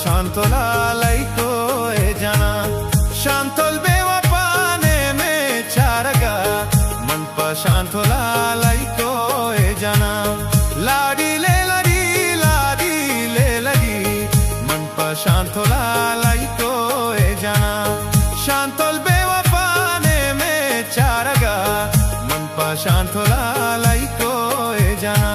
শান্তলা লাইকো এ জানা শান্তল বেওয়াপানে মে চারগা মন পা শান্তলা লাইকো এ জানা লাডি লে লাডি মন পা শান্তলা লাইকো এ জানা শান্তল বেওয়াপানে মে চারগা মন পা শান্তলা লাইকো এ জানা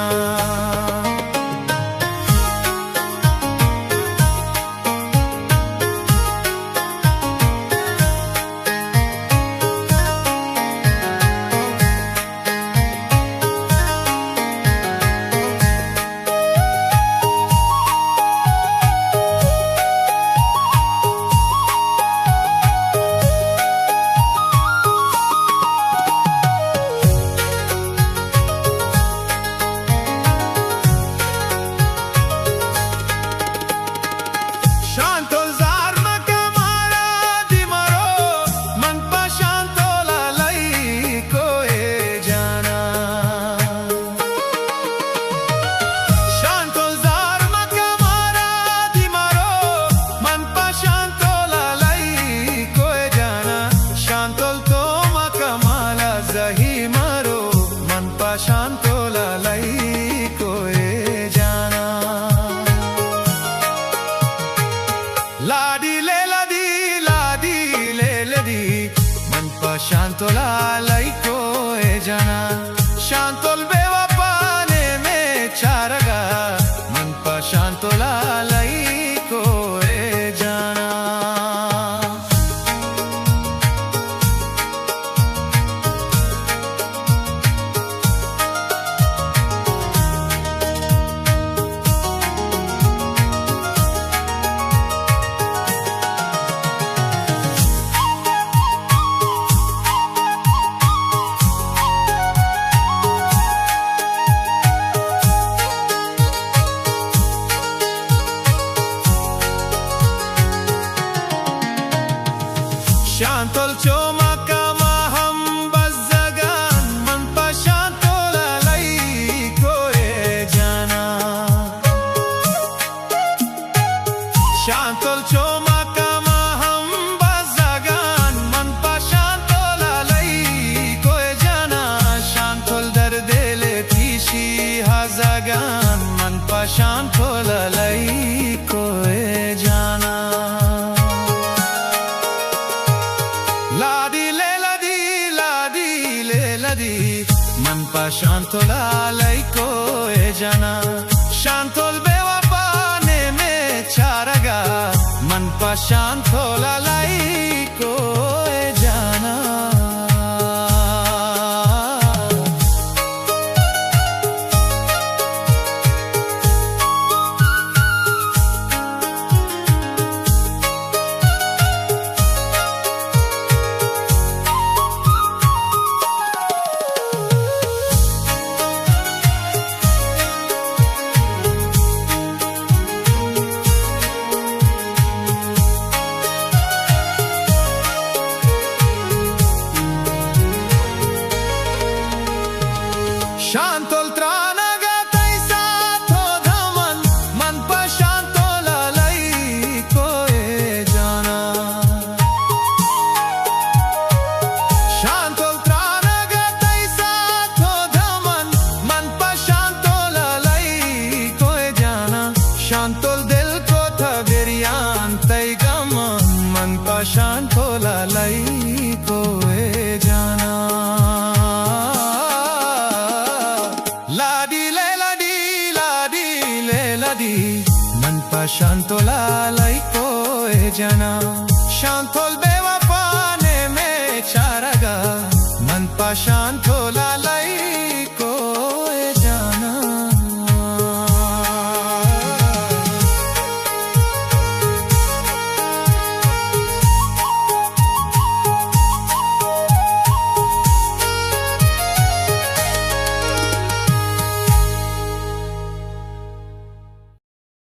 শান্তলা লাইকো এ জানা লাডি লে লাডি মন পা শান্তলা লাইকো এ জানা শান্তল বেওয়াপানে মে চারগা মন পা শান্তলা লাইকো এ জানা শান্তল চোমাকা মাহাম বাজাগান মন পা শান্তলা লাইকো এ জানা শান্তল চোমাকা মাহাম বাজাগান মন পা শান্তলা লাইকো এ জানা শান্তল দর্দেলে তিসি হাজাগান মন পা শান্তলা লাইকো এ জানা মন পা শান্তলা লাইকো এ জানা শান্তল বেওয়াপানে মে চারগা মন পা শান্তলা লাইকো এ জানা শান্তল ত্রাণাগা তাইসা থোধামন মন পা শান্তলা লাইকো এ জানা শান্তল ত্রাণাগা তাইসা থোধামন মন পা শান্তলা লাইকো এ জানা শান্তল দিল কোথা বেরিয়ান তাই গমন মন পা শান্তলা লাইকো এ জানা মন পা শান্তলা লাইকো এ জানা শান্তল বেওয়া